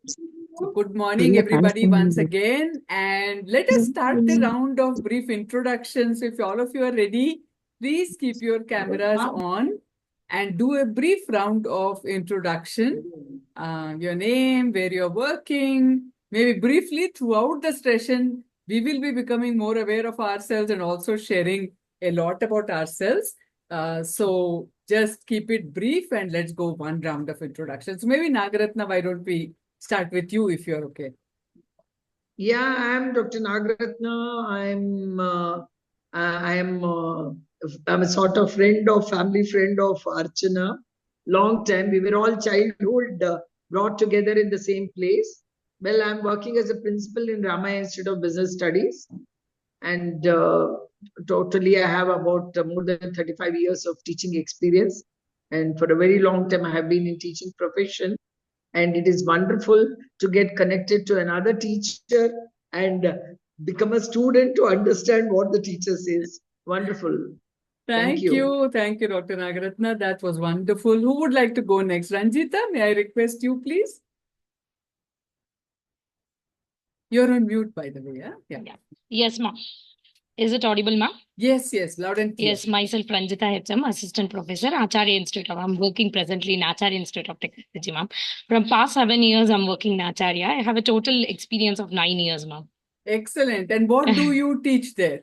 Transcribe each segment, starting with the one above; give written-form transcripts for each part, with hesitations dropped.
So good morning, everybody, once again. And let us start the round of brief introductions. If all of you are ready, please keep your cameras on and do a brief round of introduction. Your name, where you're working, maybe briefly throughout the session, we will be becoming more aware of ourselves and also sharing a lot about ourselves. So just keep it brief and let's go one round of introductions. So maybe Nagaratna, why don't we start with you if you're okay? Yeah, I'm Dr. Nagaratna. I'm a sort of family friend of Archana. Long time. We were all childhood brought together in the same place. Well, I'm working as a principal in Ramaya Institute of Business Studies. And totally, I have about more than 35 years of teaching experience. And for a very long time, I have been in teaching profession. And it is wonderful to get connected to another teacher and become a student to understand what the teacher says. Wonderful. Thank you. Thank you, Dr. Nagaratna. That was wonderful. Who would like to go next? Ranjita, may I request you, please? You're on mute, by the way. Yeah. Yes, ma'am. Is it audible, ma'am? Yes, loud and clear. Yes, myself, Ranjita HM, Assistant Professor, Acharya Institute. I'm working presently in Acharya Institute of Technology, ma'am. From past 7 years, I'm working in Acharya. I have a total experience of 9 years, ma'am. Excellent. And what do you teach there?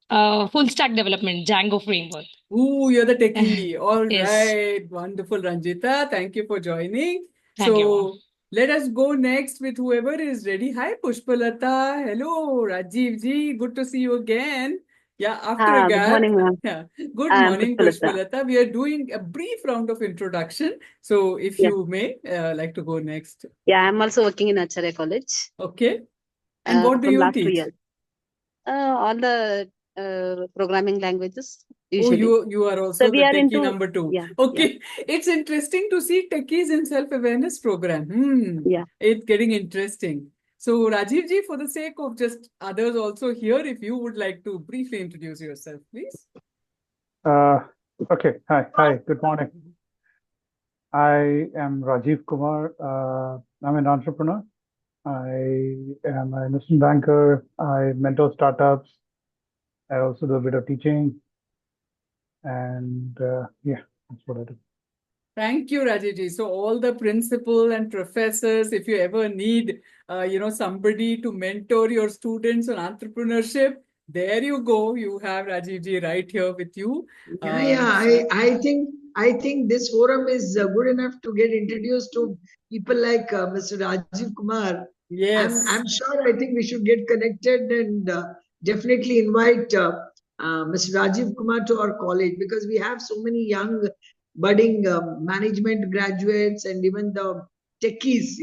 Full stack development, Django framework. Ooh, you're the techie. All Yes. right. Wonderful, Ranjita. Thank you for joining. Thank you. Let us go next with whoever is ready. Hi, Pushpalata. Hello, Rajiv ji. Good to see you again. Yeah, after a gap. Good morning, ma'am. Yeah. Good morning, Pushpalata. We are doing a brief round of introduction. So if you may like to go next. Yeah, I'm also working in Acharya College. Okay. And what do you last teach? 2 years. All the programming languages. Usually. Oh, you are also the techie number 2. Yeah, okay. Yeah. It's interesting to see techies in self-awareness program. Yeah. It's getting interesting. So Rajiv ji, for the sake of just others also here, if you would like to briefly introduce yourself, please. Okay. Hi. Good morning. I am Rajiv Kumar. I'm an entrepreneur. I am an investment banker. I mentor startups. I also do a bit of teaching. And yeah, that's what I do. Thank you, Rajiji. So all the principal and professors, if you ever need, somebody to mentor your students on entrepreneurship, there you go. You have Rajiji right here with you. I think this forum is good enough to get introduced to people like Mr. Rajiv Kumar. Yes. I'm sure. I think we should get connected and definitely invite Mr. Rajiv Kumar to our college, because we have so many young budding management graduates and even the techies,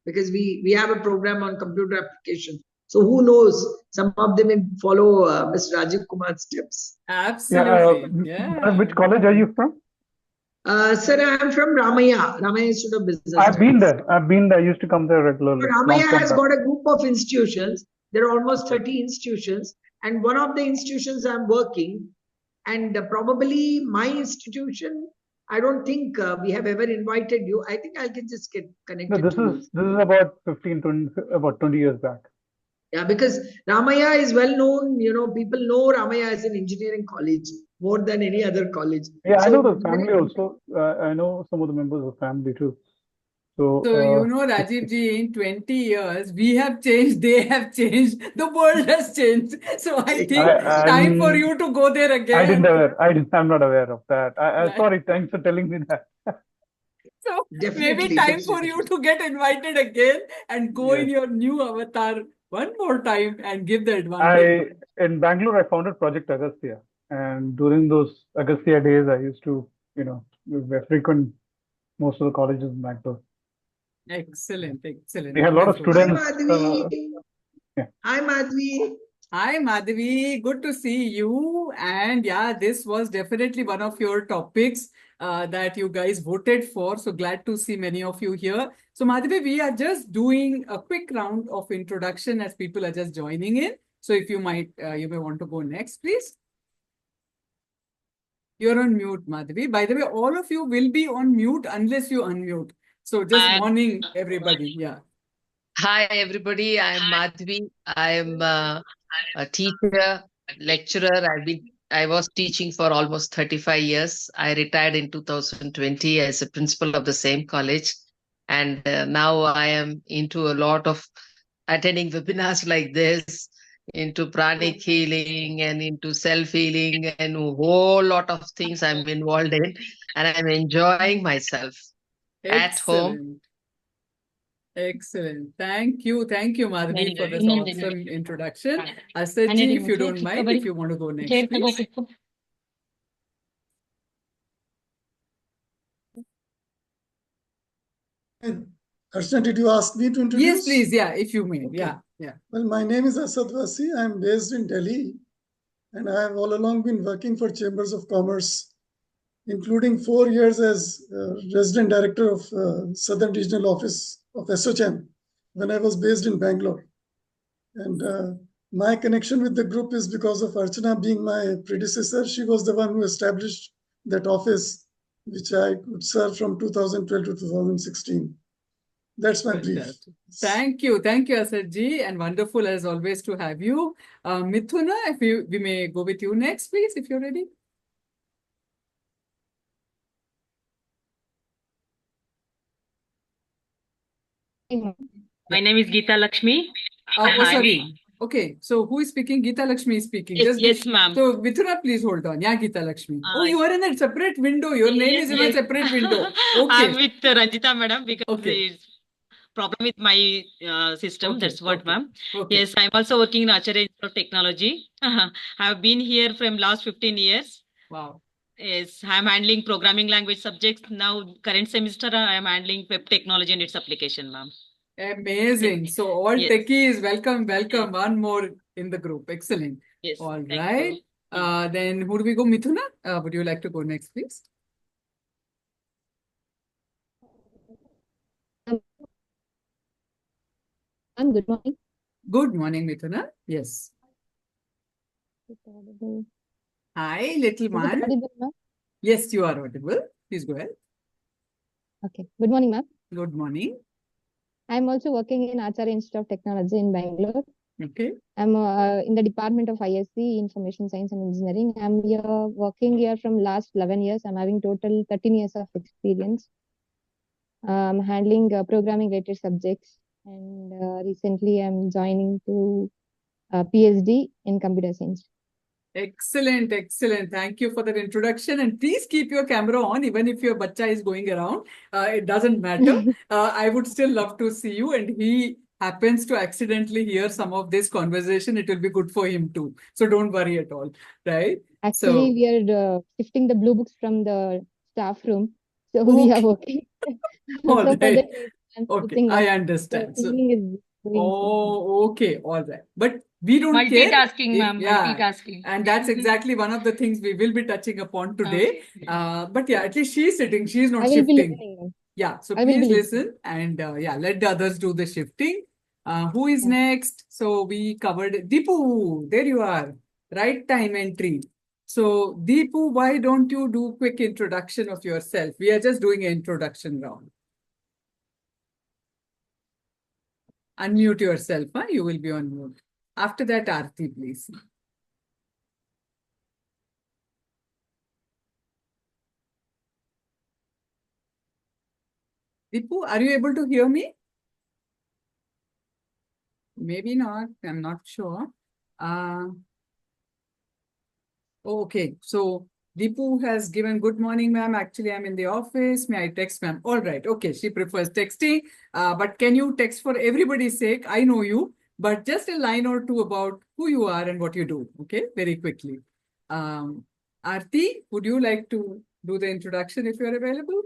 because we have a program on computer application. So who knows, some of them may follow Mr. Rajiv Kumar's steps. Absolutely. Which college are you from? Sir, I'm from Ramaya Institute of Business. I've been there. I used to come there regularly. So Ramaya has got a group of institutions. There are almost 30 institutions. And one of the institutions I'm working, and probably my institution, I don't think we have ever invited you. I think I can just get connected. No, this is about 20 years back. Yeah, because Ramaya is well known. People know Ramaya as an engineering college more than any other college. Yeah, so, I know the family also. I know some of the members of the family too. So Rajiv ji, in 20 years, we have changed, they have changed, the world has changed. So I think time for you to go there again. I'm not aware of that. Sorry, thanks for telling me that. So maybe time for you to get invited again and go in your new avatar one more time and give the advantage. In Bangalore, I founded Project Agastya. And during those Agastya days, I used to, frequent most of the colleges in Bangalore. Excellent. We had a lot of students. Hi, Madhvi. Hi, Madhvi. Good to see you. And yeah, this was definitely one of your topics that you guys voted for. So glad to see many of you here. So Madhvi, we are just doing a quick round of introduction as people are just joining in. So if you may want to go next, please. You're on mute, Madhvi. By the way, all of you will be on mute unless you unmute. So just warning everybody. Yeah. Hi, everybody. I'm Madhvi. I'm a teacher, lecturer. I was teaching for almost 35 years. I retired in 2020 as a principal of the same college. And now I am into a lot of attending webinars like this, into pranic healing and into self-healing and a whole lot of things I'm involved in. And I'm enjoying myself at home. Excellent. Excellent. Thank you. Thank you, Madhvi, Very for good. this awesome introduction. Asatji, if you don't mind, if you want to go next, please. Archana, did you ask me to introduce? Yes, please. Yeah, if you may. Okay. Yeah. Well, my name is Asad Wasi. I'm based in Delhi, and I have all along been working for Chambers of Commerce, including 4 years as resident director of Southern Regional Office of SOCHM when I was based in Bangalore. And my connection with the group is because of Archana being my predecessor. She was the one who established that office, which I could serve from 2012 to 2016. That's my brief. Thank you. Thank you, Asatji. And wonderful as always to have you. Mithuna, if we may go with you next, please, if you're ready. My name is Geeta Lakshmi. Sorry. Okay, so who is speaking? Geeta Lakshmi is speaking. Yes, ma'am. So, Mithuna, please hold on. Yeah, Geeta Lakshmi. You are in a separate window. Your name is in a separate window. Okay. I'm with Ranjita, madam, because there's problem with my system. That's what, ma'am. Okay. Yes, I'm also working in Archana Institute of Technology. I've been here from last 15 years. Wow. Yes, I'm handling programming language subjects. Now, current semester, I'm handling web technology and its application, ma'am. Amazing. So all techies, welcome. One more in the group. Excellent. Yes. All right. Then who do we go? Mithuna, would you like to go next, please? Good morning. Good morning, Mithuna. Yes. Hi, little one. Yes, you are audible. Please go ahead. Okay. Good morning, ma'am. Good morning. I'm also working in Archana Institute of Technology in Bangalore. Okay. I'm in the department of ISC, Information Science and Engineering. I'm working here from last 11 years. I'm having total 13 years of experience. Handling programming related subjects. And recently I'm joining to PhD in computer science. Excellent, excellent. Thank you for that introduction. And please keep your camera on, even if your bacha is going around. It doesn't matter. I would still love to see you. And he happens to accidentally hear some of this conversation. It will be good for him too. So don't worry at all. Right? Actually, we are shifting the blue books from the staff room. So we are working. All right. Okay, I understand. So, okay. All right. But we don't multitasking, care. Multitasking, ma'am. Multitasking. And that's exactly one of the things we will be touching upon today. But yeah, at least she's sitting. She's not shifting. Yeah. So please listen and let the others do the shifting. Who is next? So we covered Deepu. There you are. Right time entry. So Deepu, why don't you do quick introduction of yourself? We are just doing an introduction round. Unmute yourself. You will be on mute. After that, Aarti, please. Deepu, are you able to hear me? Maybe not. I'm not sure. Okay. So Deepu has given good morning, ma'am. Actually, I'm in the office. May I text, ma'am? All right. Okay. She prefers texting. But can you text for everybody's sake? I know you, but just a line or two about who you are and what you do. Okay. Very quickly. Aarti, would you like to do the introduction if you're available?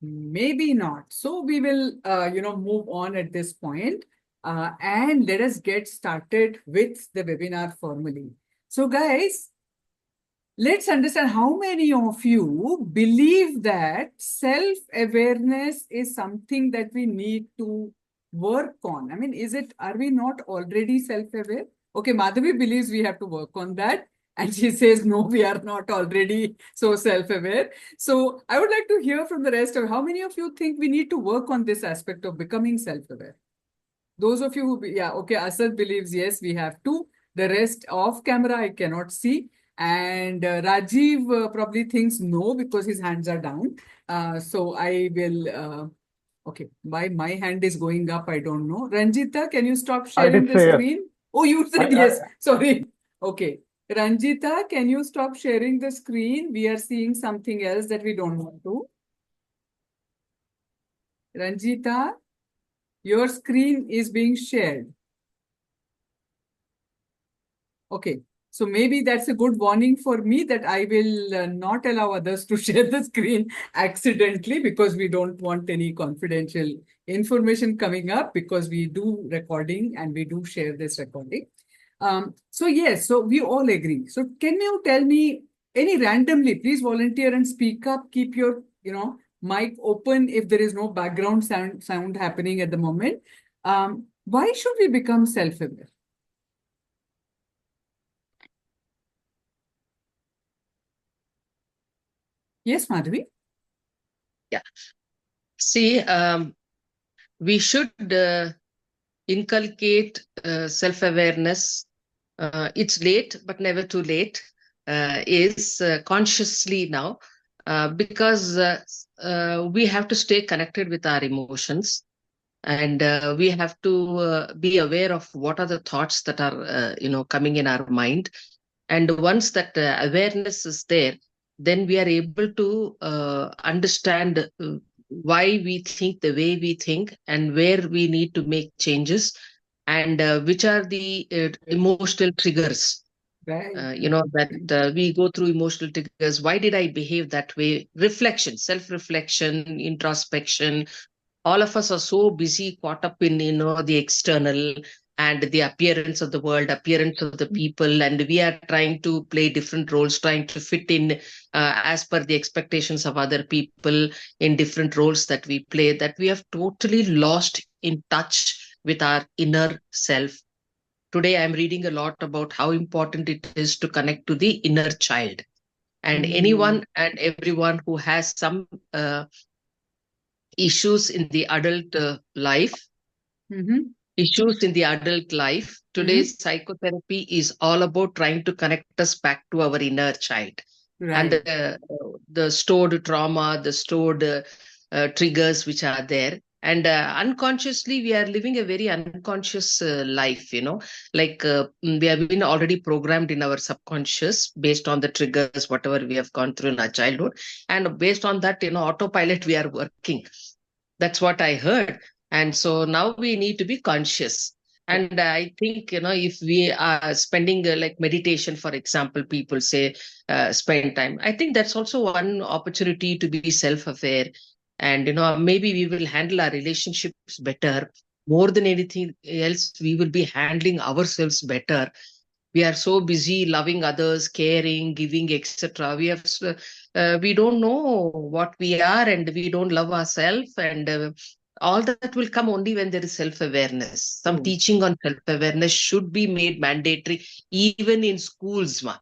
Maybe not. So we will, move on at this point. And let us get started with the webinar formally. So guys, let's understand how many of you believe that self-awareness is something that we need to work on. I mean, are we not already self-aware? Okay, Madhavi believes we have to work on that. And she says, no, we are not already so self-aware. So I would like to hear from the rest of how many of you think we need to work on this aspect of becoming self-aware? Those of you who, yeah, okay, Asad believes, yes, we have to. The rest off camera, I cannot see. And Rajiv probably thinks no because his hands are down. So I will, okay, why my hand is going up, I don't know. Ranjita, can you stop I sharing did the say yes. screen? Oh, you said I, yes. Sorry. Okay. Ranjita, can you stop sharing the screen? We are seeing something else that we don't want to. Ranjita, your screen is being shared. Okay. So maybe that's a good warning for me that I will not allow others to share the screen accidentally because we don't want any confidential information coming up because we do recording and we do share this recording. So yes, so we all agree. So can you tell me any randomly, please volunteer and speak up, keep your, mic open if there is no background sound happening at the moment. Why should we become self-aware? Yes, Madhavi? Yeah. See, we should inculcate self-awareness. It's late, but never too late, is consciously now, because we have to stay connected with our emotions. And we have to be aware of what are the thoughts that are, coming in our mind. And once that awareness is there, then we are able to understand why we think the way we think and where we need to make changes and which are the emotional triggers. Right. That we go through emotional triggers. Why did I behave that way? Reflection, self-reflection, introspection. All of us are so busy, caught up in, the external and the appearance of the world, appearance of the people, and we are trying to play different roles, trying to fit in as per the expectations of other people in different roles that we play, that we have totally lost in touch with our inner self. Today, I'm reading a lot about how important it is to connect to the inner child. And anyone and everyone who has some issues in the adult life, today's psychotherapy is all about trying to connect us back to our inner child. Right. And the stored trauma, the stored triggers which are there. And unconsciously, we are living a very unconscious life, like we have been already programmed in our subconscious based on the triggers, whatever we have gone through in our childhood. And based on that, autopilot, we are working. That's what I heard. And so now we need to be conscious. And I think, if we are spending like meditation, for example, people say spend time. I think that's also one opportunity to be self-aware. And, maybe we will handle our relationships better. More than anything else, we will be handling ourselves better. We are so busy loving others, caring, giving, etc. We don't know what we are, and we don't love ourselves, and all that will come only when there is self-awareness. Some teaching on self-awareness should be made mandatory, even in schools, ma.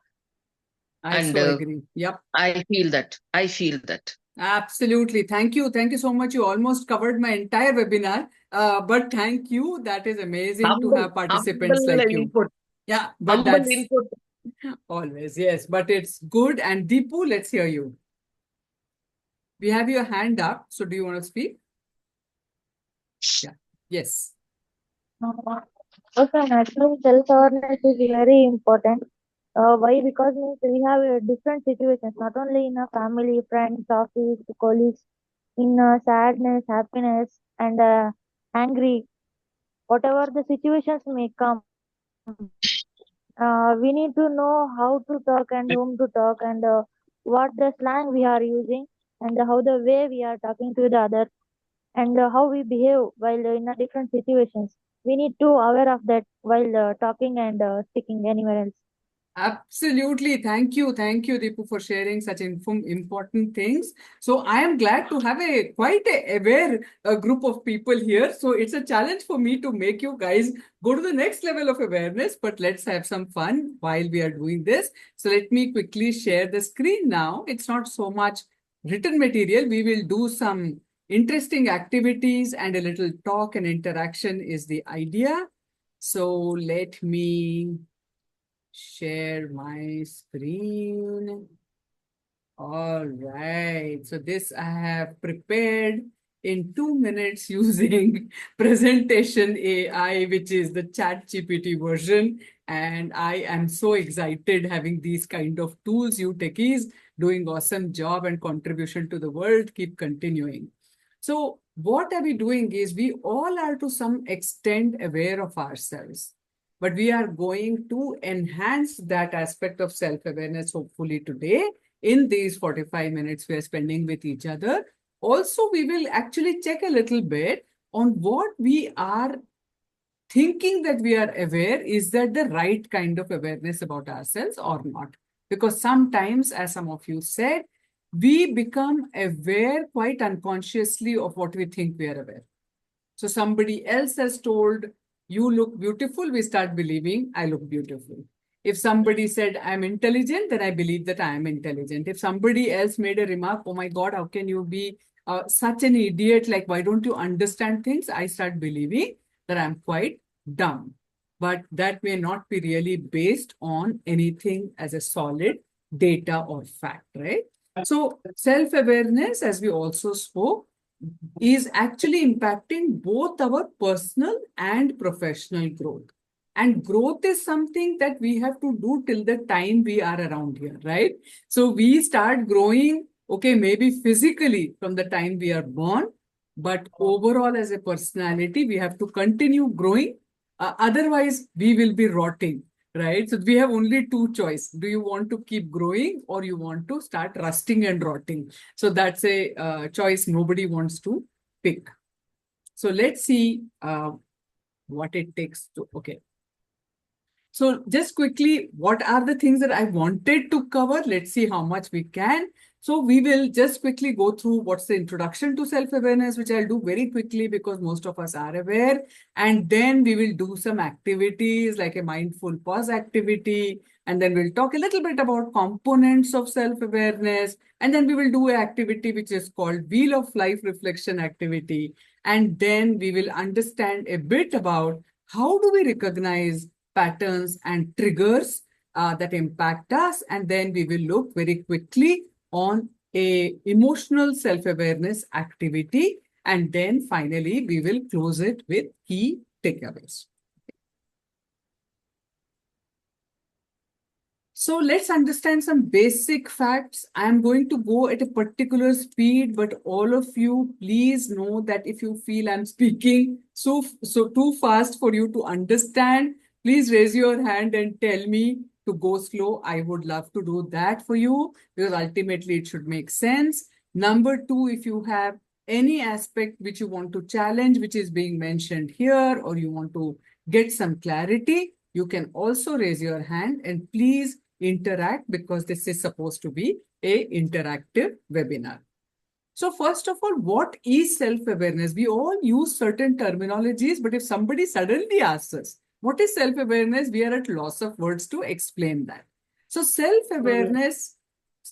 I so agree. Yep. I feel that. Absolutely. Thank you. Thank you so much. You almost covered my entire webinar. But thank you. That is amazing to have participants like you. Input. Yeah, but that's input. Always, yes. But it's good. And Deepu, let's hear you. We have your hand up. So do you want to speak? Yeah. Yes. Okay, national self-awareness is very important. Why? Because we have different situations, not only in a family, friends, office, colleagues, in sadness, happiness, and angry, whatever the situations may come. We need to know how to talk and whom to talk and what the slang we are using and how the way we are talking to the other and how we behave while in a different situations. We need to aware of that while talking and speaking anywhere else. Absolutely. Thank you, Deepu, for sharing such important things. So I am glad to have quite a aware group of people here. So it's a challenge for me to make you guys go to the next level of awareness, but let's have some fun while we are doing this. So let me quickly share the screen now. It's not so much written material. We will do some interesting activities and a little talk and interaction is the idea. So let me share my screen. All right. So this I have prepared in 2 minutes using presentation AI, which is the ChatGPT version. And I am so excited having these kind of tools. You techies doing awesome job and contribution to the world. Keep continuing. So what are we doing is we all are to some extent aware of ourselves. But we are going to enhance that aspect of self-awareness, hopefully today, in these 45 minutes we are spending with each other. Also, we will actually check a little bit on what we are thinking that we are aware. Is that the right kind of awareness about ourselves or not? Because sometimes, as some of you said, we become aware quite unconsciously of what we think we are aware. So somebody else has told, you look beautiful, we start believing I look beautiful. If somebody said I'm intelligent, then I believe that I am intelligent. If somebody else made a remark, oh my God, how can you be such an idiot? Like, why don't you understand things? I start believing that I'm quite dumb. But that may not be really based on anything as a solid data or fact, right? So self-awareness, as we also spoke, is actually impacting both our personal and professional growth. And growth is something that we have to do till the time we are around here, right? So we start growing, okay, maybe physically from the time we are born, but overall as a personality, we have to continue growing. Otherwise, we will be rotting, right? So we have only two choices. Do you want to keep growing or you want to start rusting and rotting? So that's a choice nobody wants to pick. So let's see what it takes to, okay. So just quickly, what are the things that I wanted to cover? Let's see how much we can. So we will just quickly go through what's the introduction to self-awareness, which I'll do very quickly because most of us are aware. And then we will do some activities like a mindful pause activity. And then we'll talk a little bit about components of self-awareness. And then we will do an activity which is called Wheel of Life Reflection activity. And then we will understand a bit about how do we recognize patterns and triggers that impact us. And then we will look very quickly on a emotional self-awareness activity. And then finally, we will close it with key takeaways. So let's understand some basic facts. I'm going to go at a particular speed, but all of you, please know that if you feel I'm speaking so too fast for you to understand, please raise your hand and tell me to go slow. I would love to do that for you because ultimately it should make sense. Number two, if you have any aspect which you want to challenge, which is being mentioned here, or you want to get some clarity, you can also raise your hand and please interact because this is supposed to be an interactive webinar. So first of all, what is self-awareness? We all use certain terminologies, but if somebody suddenly asks us, what is self-awareness? We are at loss of words to explain that. So self-awareness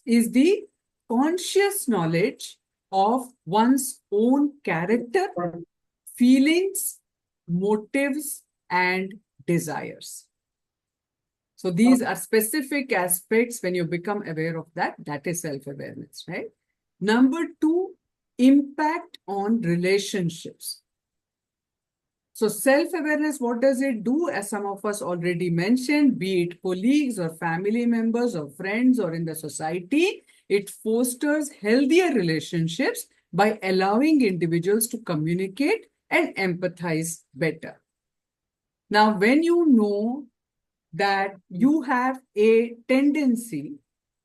is the conscious knowledge of one's own character, feelings, motives, and desires. So these are specific aspects. When you become aware of that, that is self-awareness, right? Number two, impact on relationships. So self-awareness, what does it do? As some of us already mentioned, be it colleagues or family members or friends or in the society, it fosters healthier relationships by allowing individuals to communicate and empathize better. Now, when you know that you have a tendency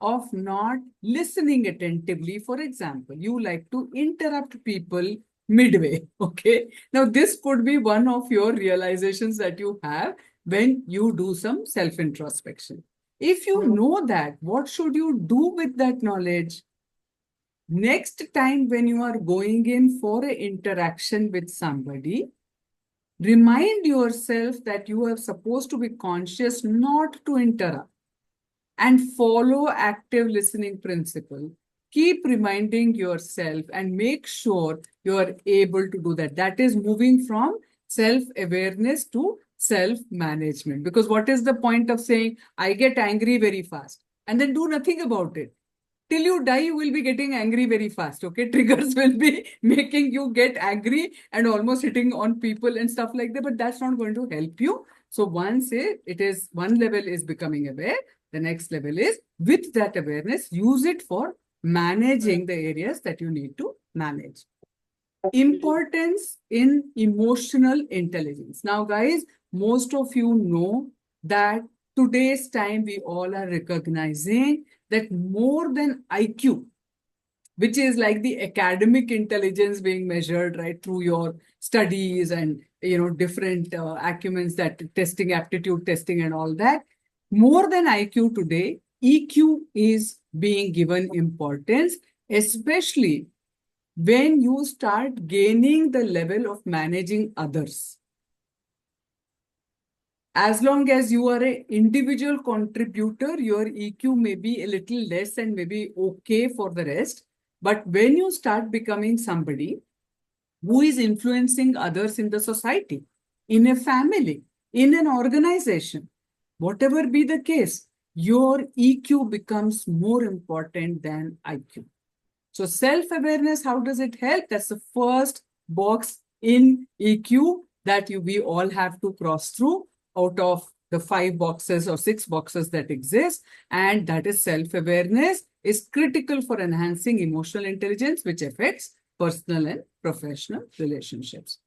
of not listening attentively, for example, you like to interrupt people midway, okay? Now, this could be one of your realizations that you have when you do some self-introspection. If you know that, what should you do with that knowledge? Next time when you are going in for an interaction with somebody, remind yourself that you are supposed to be conscious not to interrupt and follow active listening principle. Keep reminding yourself and make sure you are able to do that. That is moving from self-awareness to self-management. Because what is the point of saying, I get angry very fast and then do nothing about it? Till you die, you will be getting angry very fast, okay? Triggers will be making you get angry and almost hitting on people and stuff like that, but that's not going to help you. So once it is, one level is becoming aware, the next level is, with that awareness, use it for managing the areas that you need to manage. Importance in emotional intelligence. Now, guys, most of you know that today's time we all are recognizing that more than IQ, which is like the academic intelligence being measured right through your studies and different acumens, that testing, aptitude testing and all that, more than IQ today, EQ is being given importance, especially when you start gaining the level of managing others. As long as you are an individual contributor, your EQ may be a little less and maybe okay for the rest. But when you start becoming somebody who is influencing others in the society, in a family, in an organization, whatever be the case, your EQ becomes more important than IQ. So self-awareness, how does it help? That's the first box in EQ that we all have to cross through out of the 5 boxes or 6 boxes that exist. And that is self-awareness is critical for enhancing emotional intelligence, which affects personal and professional relationships.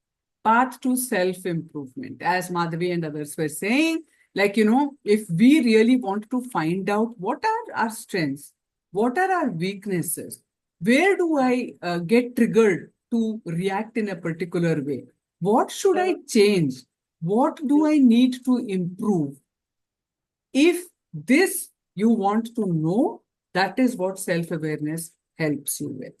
Path to self-improvement. As Madhavi and others were saying, if we really want to find out what are our strengths, what are our weaknesses, where do I get triggered to react in a particular way? What should I change? What do I need to improve? If this you want to know, that is what self-awareness helps you with.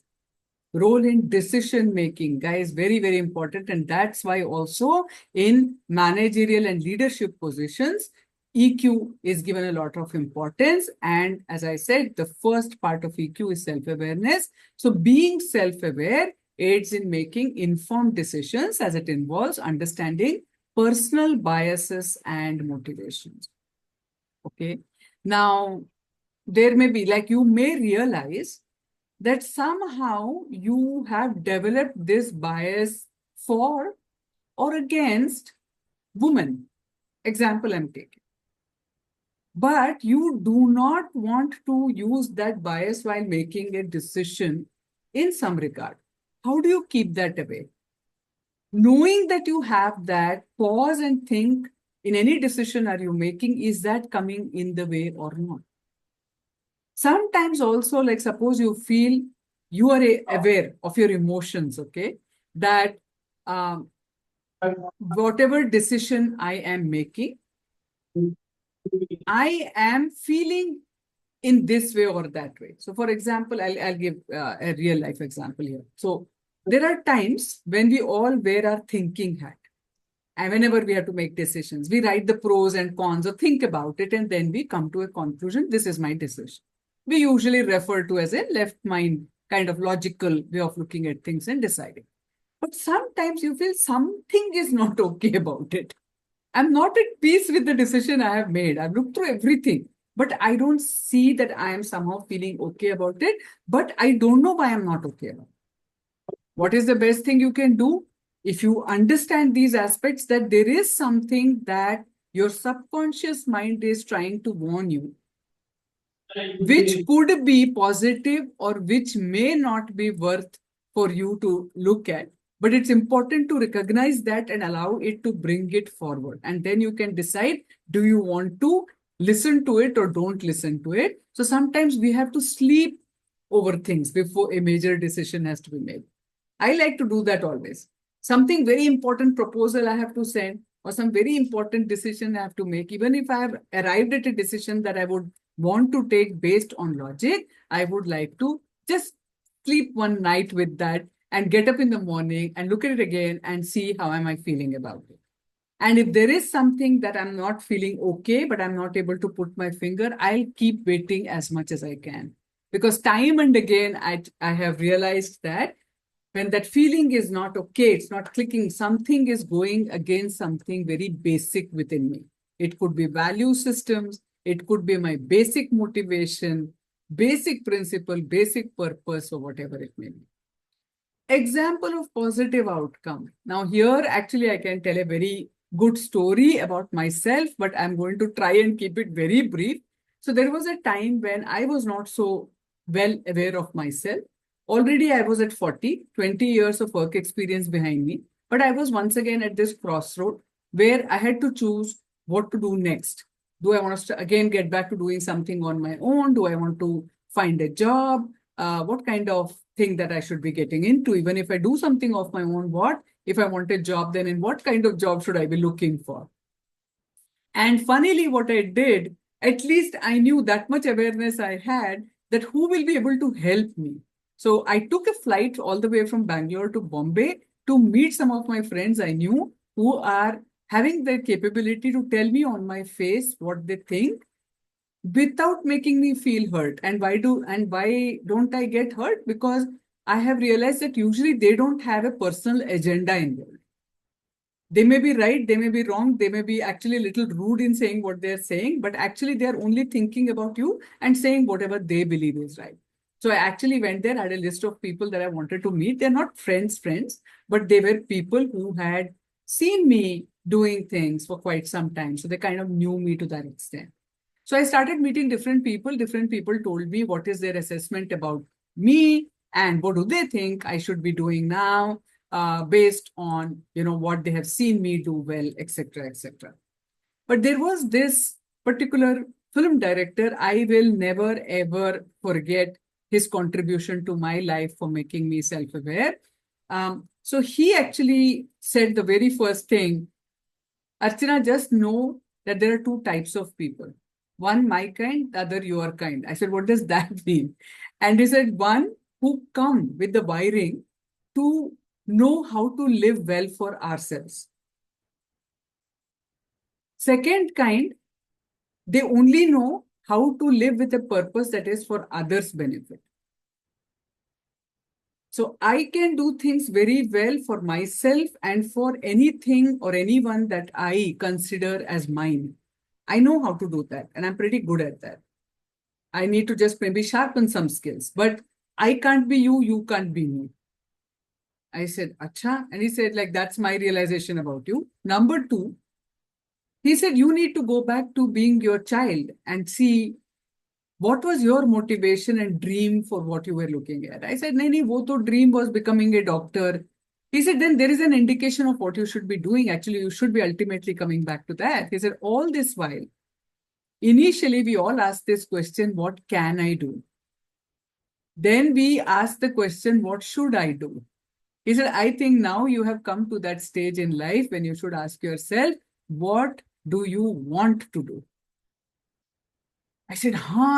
Role in decision-making, guys, very, very important. And that's why also in managerial and leadership positions, EQ is given a lot of importance. And as I said, the first part of EQ is self-awareness. So being self-aware aids in making informed decisions as it involves understanding personal biases and motivations. Okay. Now, there may be, you may realize that somehow you have developed this bias for or against women. Example I'm taking. But you do not want to use that bias while making a decision in some regard. How do you keep that away? Knowing that you have that, pause and think, in any decision are you making, is that coming in the way or not? Sometimes also, suppose you feel you are aware of your emotions, okay? That whatever decision I am making, I am feeling in this way or that way. So for example, I'll give a real life example here. So there are times when we all wear our thinking hat. And whenever we have to make decisions, we write the pros and cons or think about it, and then we come to a conclusion, this is my decision. We usually refer to as a left mind kind of logical way of looking at things and deciding. But sometimes you feel something is not okay about it. I'm not at peace with the decision I have made. I've looked through everything, but I don't see that I am somehow feeling okay about it, but I don't know why I'm not okay about it. What is the best thing you can do? If you understand these aspects, that there is something that your subconscious mind is trying to warn you, which could be positive or which may not be worth for you to look at. But it's important to recognize that and allow it to bring it forward. And then you can decide, do you want to listen to it or don't listen to it? So sometimes we have to sleep over things before a major decision has to be made. I like to do that always. Something very important proposal I have to send. or some very important decision I have to make, even if I have arrived at a decision that I would want to take based on logic, I would like to just sleep one night with that and get up in the morning and look at it again and see how am I feeling about it. And if there is something that I'm not feeling okay, but I'm not able to put my finger, I'll keep waiting as much as I can. Because time and again, I have realized that when that feeling is not okay, it's not clicking, something is going against something very basic within me. It could be value systems, it could be my basic motivation, basic principle, basic purpose, or whatever it may be. Example of positive outcome. Now here, actually, I can tell a very good story about myself, but I'm going to try and keep it very brief. So there was a time when I was not so well aware of myself. Already I was at 40, 20 years of work experience behind me, but I was once again at this crossroad where I had to choose what to do next. Do I want to again get back to doing something on my own? Do I want to find a job? What kind of thing that I should be getting into? Even if I do something of my own, what? If I want a job, then in what kind of job should I be looking for? And funnily, what I did, at least I knew that much awareness I had that who will be able to help me. So I took a flight all the way from Bangalore to Bombay to meet some of my friends I knew who are having the capability to tell me on my face what they think without making me feel hurt. And why don't I get hurt? Because I have realized that usually they don't have a personal agenda involved. They may be right, they may be wrong, they may be actually a little rude in saying what they're saying, but actually they're only thinking about you and saying whatever they believe is right. So I actually went there, had a list of people that I wanted to meet. They're not friends, but they were people who had seen me doing things for quite some time. So they kind of knew me to that extent. So I started meeting different people. Different people told me what is their assessment about me and what do they think I should be doing now based on what they have seen me do well, etc., etc. But there was this particular film director. I will never ever forget his contribution to my life for making me self-aware. So he actually said the very first thing, Archana, just know that there are two types of people. One, my kind, the other, your kind. I said, what does that mean? And he said, one who come with the wiring to know how to live well for ourselves. Second kind, they only know how to live with a purpose that is for others' benefit. So I can do things very well for myself and for anything or anyone that I consider as mine. I know how to do that, and I'm pretty good at that. I need to just maybe sharpen some skills, but I can't be you, you can't be me. I said, Acha. And he said, like, that's my realization about you. Number two, he said, you need to go back to being your child and see what was your motivation and dream for what you were looking at. I said, nahi, wo to dream was becoming a doctor. He said, then there is an indication of what you should be doing. Actually, you should be ultimately coming back to that. He said, all this while, initially, we all ask this question, what can I do? Then we ask the question, what should I do? He said, I think now you have come to that stage in life when you should ask yourself, what do you want to do? I said,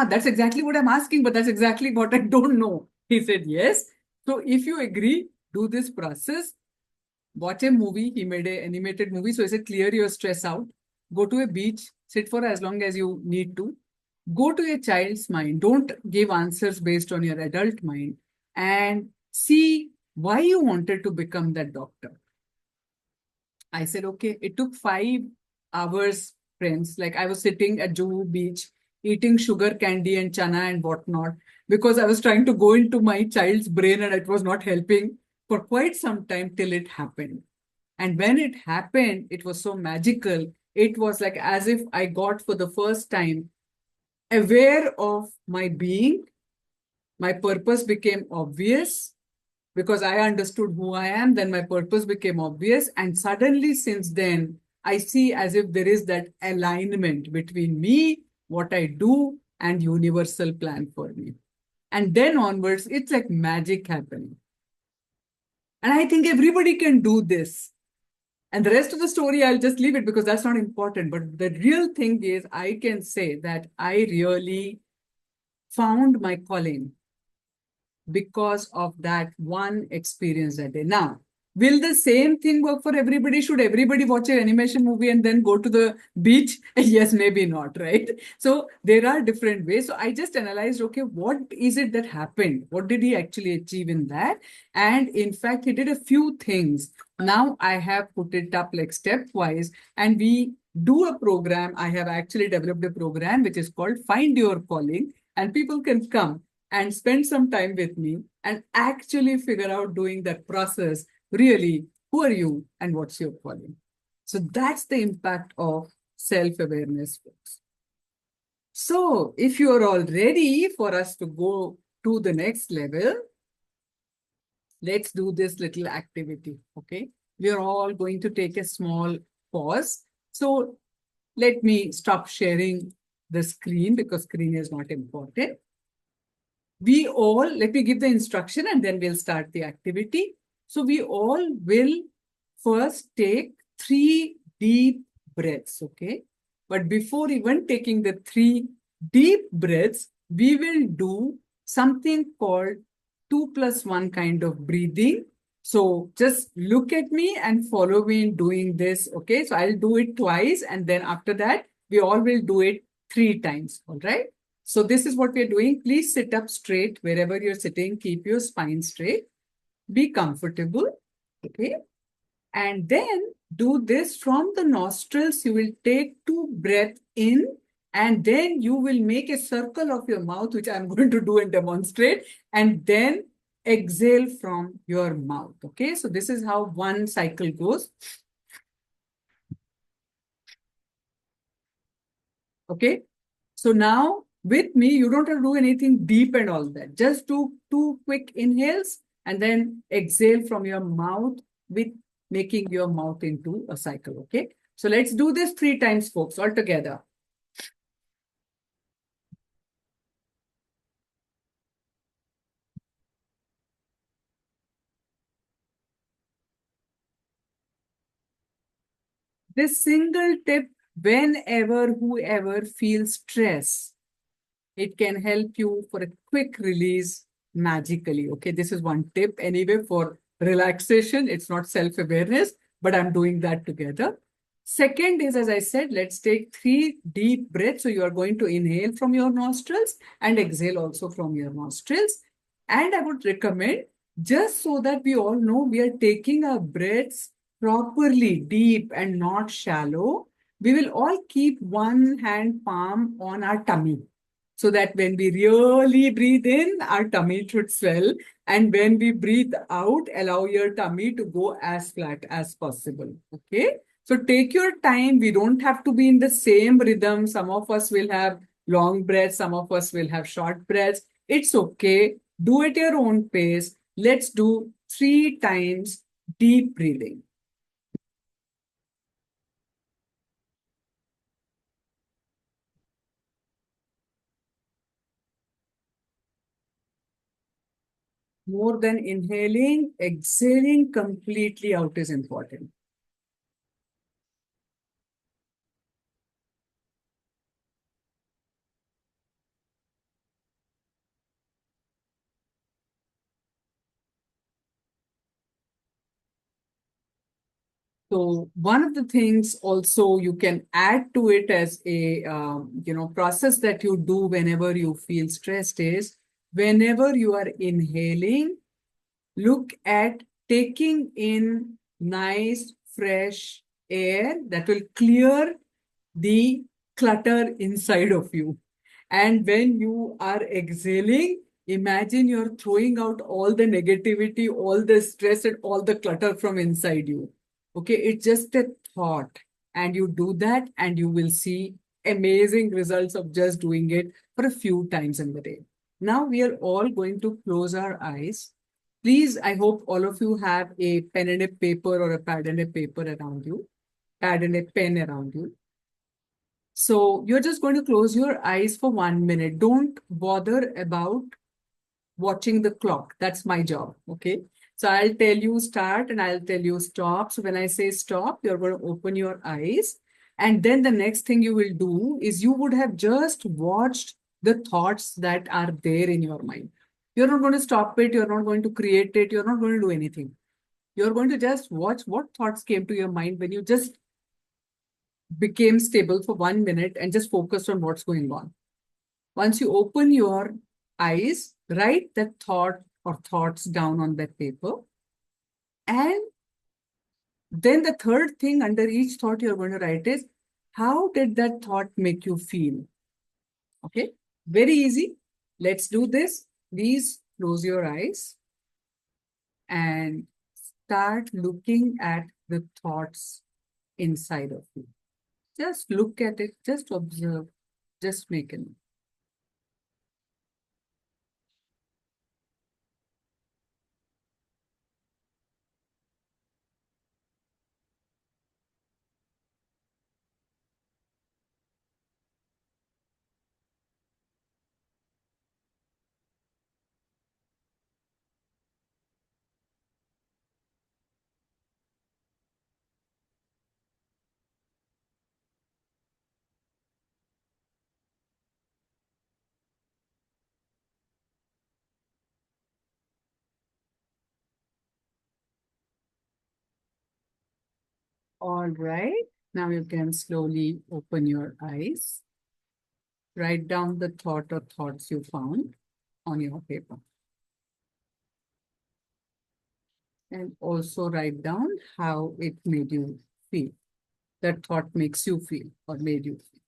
that's exactly what I'm asking, but that's exactly what I don't know. He said, yes. So if you agree, do this process, watch a movie. He made an animated movie. So he said, clear your stress out, go to a beach, sit for as long as you need to, go to your child's mind. Don't give answers based on your adult mind and see why you wanted to become that doctor. I said, okay, it took 5 hours, friends. Like I was sitting at Juhu Beach, eating sugar candy and chana and whatnot, because I was trying to go into my child's brain and it was not helping for quite some time till it happened. And when it happened, it was so magical. It was like as if I got for the first time aware of my being. My purpose became obvious because I understood who I am. Then my purpose became obvious. And suddenly since then, I see as if there is that alignment between me, what I do, and universal plan for me. And then onwards, it's like magic happening. And I think everybody can do this. And the rest of the story, I'll just leave it because that's not important. But the real thing is, I can say that I really found my calling because of that one experience that day. Now, will the same thing work for everybody? Should everybody watch an animation movie and then go to the beach? Yes, maybe not, right? So there are different ways. So I just analyzed, okay, what is it that happened? What did he actually achieve in that? And in fact, he did a few things. Now I have put it up like stepwise, and we do a program. I have actually developed a program which is called Find Your Calling, and people can come and spend some time with me and actually figure out doing that process. Really, who are you and what's your calling? So that's the impact of self-awareness, folks. So if you're all ready for us to go to the next level, let's do this little activity, okay? We're all going to take a small pause. So let me stop sharing the screen because screen is not important. We all, let me give the instruction and then we'll start the activity. So we all will first take 3 deep breaths, okay? But before even taking the 3 deep breaths, we will do something called 2+1 kind of breathing. So just look at me and follow me in doing this, okay? So I'll do it twice and then after that, we all will do it 3 times, all right? So this is what we're doing. Please sit up straight wherever you're sitting. Keep your spine straight. Be comfortable, okay? And then do this from the nostrils. You will take 2 breaths in and then you will make a circle of your mouth, which I'm going to do and demonstrate, and then exhale from your mouth, okay? So this is how one cycle goes. Okay? So now with me, you don't have to do anything deep and all that. Just do 2 quick inhales and then exhale from your mouth with making your mouth into a cycle, okay? So let's do this 3 times, folks, all together. This single tip, whenever, whoever feels stress, it can help you for a quick release magically, okay? This is one tip anyway for relaxation. It's not self-awareness, but I'm doing that together. Second is, as I said, let's take 3 deep breaths. So you are going to inhale from your nostrils and exhale also from your nostrils. And I would recommend, just so that we all know we are taking our breaths properly, deep and not shallow, we will all keep one hand palm on our tummy, so that when we really breathe in, our tummy should swell. And when we breathe out, allow your tummy to go as flat as possible. Okay? So take your time. We don't have to be in the same rhythm. Some of us will have long breaths. Some of us will have short breaths. It's okay. Do it your own pace. Let's do 3 times deep breathing. More than inhaling, exhaling completely out is important. So one of the things also you can add to it as a process that you do whenever you feel stressed is, whenever you are inhaling, look at taking in nice fresh air that will clear the clutter inside of you. And when you are exhaling, imagine you're throwing out all the negativity, all the stress, and all the clutter from inside you. Okay, it's just a thought. And you do that, and you will see amazing results of just doing it for a few times in the day. Now we are all going to close our eyes. Please, I hope all of you have a pen and a paper or a pad and a paper around you, pad and a pen around you. So you're just going to close your eyes for 1 minute. Don't bother about watching the clock. That's my job, okay? So I'll tell you start and I'll tell you stop. So when I say stop, you're going to open your eyes. And then the next thing you will do is you would have just watched the thoughts that are there in your mind. You're not going to stop it. You're not going to create it. You're not going to do anything. You're going to just watch what thoughts came to your mind when you just became stable for 1 minute and just focused on what's going on. Once you open your eyes, write that thought or thoughts down on that paper. And then the third thing under each thought you're going to write is, how did that thought make you feel? Okay, very easy. Let's do this. Please close your eyes and start looking at the thoughts inside of you. Just look at it, just observe, just make a note. All right, now you can slowly open your eyes. Write down the thought or thoughts you found on your paper. And also write down how it made you feel. That thought makes you feel or made you feel.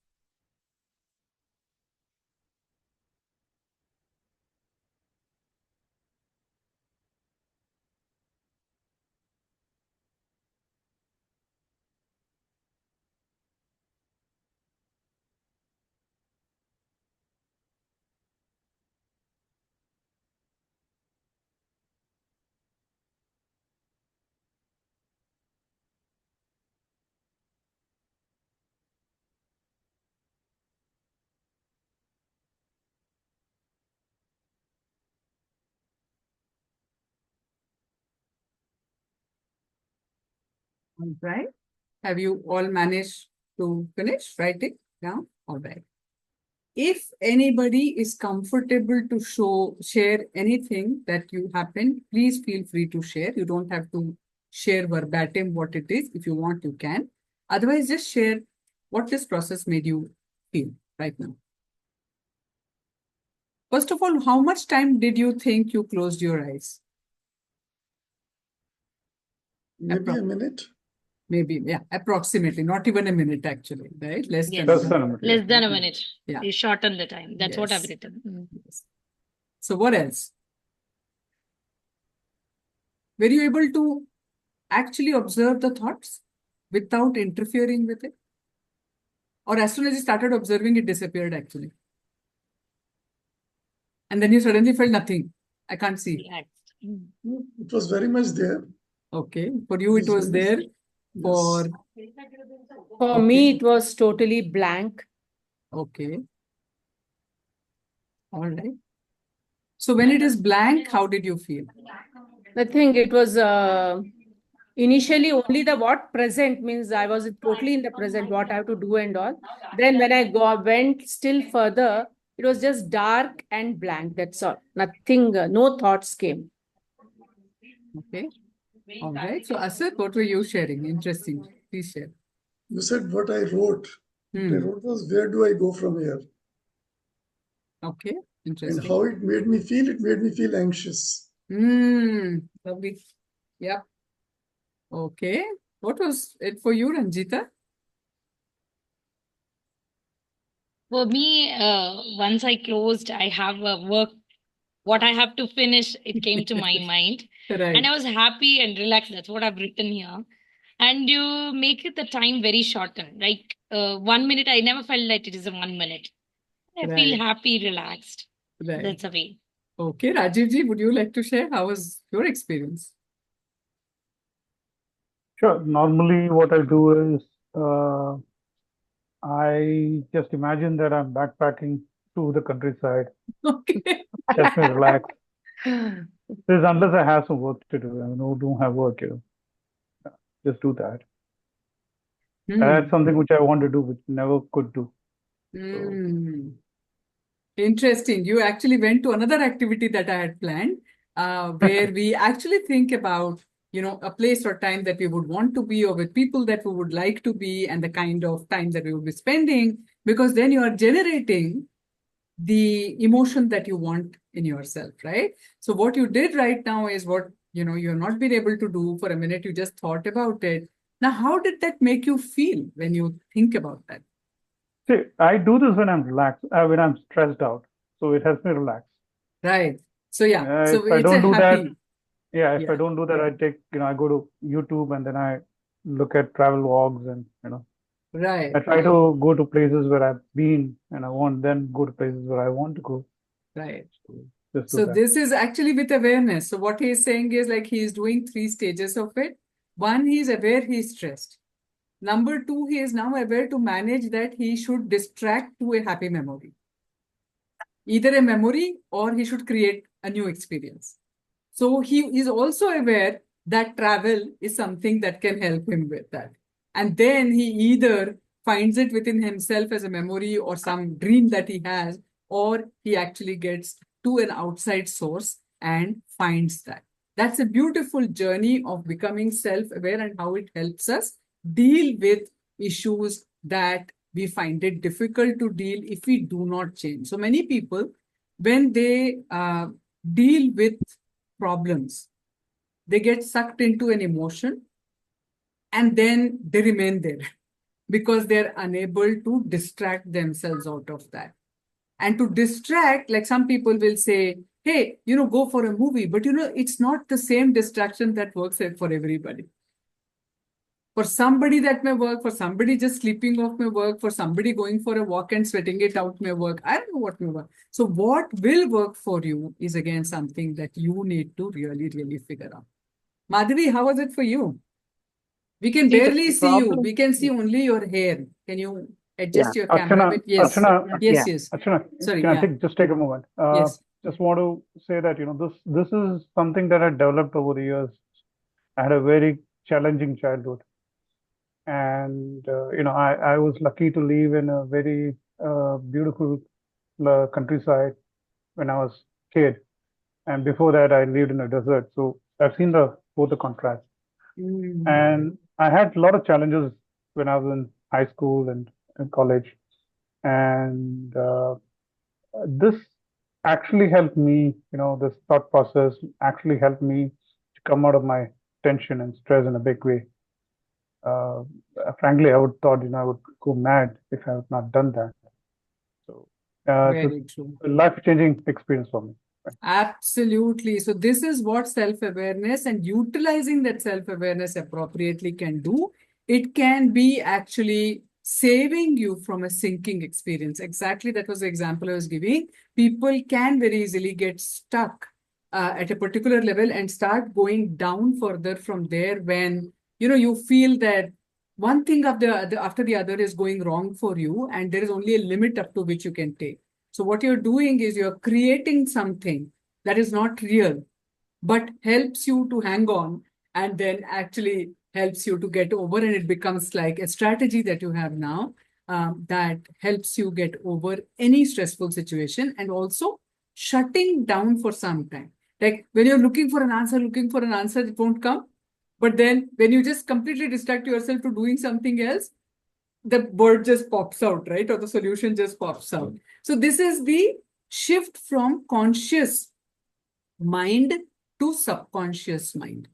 All right. Have you all managed to finish writing down? All right. If anybody is comfortable to share anything that you happened, please feel free to share. You don't have to share verbatim what it is. If you want, you can. Otherwise, just share what this process made you feel right now. First of all, how much time did you think you closed your eyes? Maybe a minute. Maybe, yeah, approximately, not even a minute actually, right? Less Yes. than Less than a minute. Less than a minute. Yeah. You shorten the time. That's what I've Yes. written. Yes. So what else? Were you able to actually observe the thoughts without interfering with it? Or as soon as you started observing, it disappeared actually? And then you suddenly felt nothing. I can't see. Relaxed. It was very much there. Okay. For you, it was there. For For me, it was totally blank. Okay. All right. So when it is blank, how did you feel? I think it was initially only the what present means I was totally in the present, what I have to do and all. Then when I went still further, it was just dark and blank. That's all. Nothing, no thoughts came. Okay. All right. So Asad, what were you sharing? Interesting. Please share. You said what I wrote. What I wrote was, where do I go from here? Okay. Interesting. And how it made me feel anxious. Lovely. Yep. Okay. What was it for you, Ranjita? For me, once I closed, I have a work, what I have to finish, it came to my mind. Right. And I was happy and relaxed. That's what I've written here. And you make it the time very shortened. Like 1 minute, I never felt like it is a 1 minute. I feel happy, relaxed. Right. That's the way. Okay. Rajiv ji, would you like to share? How was your experience? Sure. Normally, what I do is I just imagine that I'm backpacking to the countryside. Okay. Helps me relax. This unless I have some work to do. I don't have work, just do that. That's something which I want to do, which never could do. So, Interesting. You actually went to another activity that I had planned, where we actually think about, a place or time that we would want to be, or with people that we would like to be, and the kind of time that we would be spending, because then you are generating the emotion that you want in yourself, right? So what you did right now is what, you're not been able to do for a minute. You just thought about it. Now, how did that make you feel when you think about that? see, I do this when I'm relaxed, when I'm stressed out. So it helps me relax. Right. So yeah, so If I it's don't a do that, happy. if I don't do that, I take, I go to YouTube and then I look at travel vlogs and, Right. I try to go to places where I've been and I want then go to places where I want to go. Right. Just do So that. this is actually with awareness. So what he's saying is like he's doing 3 stages of it. One, he's aware he's stressed. Number 2, he is now aware to manage that he should distract to a happy memory. Either a memory or he should create a new experience. So he is also aware that travel is something that can help him with that. And then he either finds it within himself as a memory or some dream that he has, or he actually gets to an outside source and finds that. That's a beautiful journey of becoming self-aware and how it helps us deal with issues that we find it difficult to deal if we do not change. So many people, when they deal with problems, they get sucked into an emotion and then they remain there because they're unable to distract themselves out of that. And to distract, like some people will say, hey, go for a movie, but it's not the same distraction that works for everybody. For somebody that may work, for somebody just sleeping off may work, for somebody going for a walk and sweating it out may work. I don't know what may work. So what will work for you is again something that you need to really, really figure out. Madhavi, how was it for you? We can barely see you. We can see only your hair. Can you adjust your camera a bit? Yes. Yes. Archana, Sorry. can I just take a moment? Yes. Just want to say that, this is something that I developed over the years. I had a very challenging childhood. And, I was lucky to live in a very beautiful countryside when I was a kid. And before that, I lived in a desert. So I've seen both the contrast. And I had a lot of challenges when I was in high school and college. And this actually helped me, this thought process actually helped me to come out of my tension and stress in a big way. Frankly, I would thought, I would go mad if I had not done that. So it's a life-changing experience for me. Absolutely. So this is what self-awareness and utilizing that self-awareness appropriately can do. It can be actually saving you from a sinking experience. Exactly, that was the example I was giving. People can very easily get stuck at a particular level and start going down further from there when you feel that one thing after the other is going wrong for you, and there is only a limit up to which you can take. So what you're doing is you're creating something that is not real, but helps you to hang on and then actually helps you to get over. And it becomes like a strategy that you have now that helps you get over any stressful situation and also shutting down for some time. Like when you're looking for an answer, it won't come. But then when you just completely distract yourself to doing something else, the word just pops out, right? Or the solution just pops out. So this is the shift from conscious mind to subconscious mind.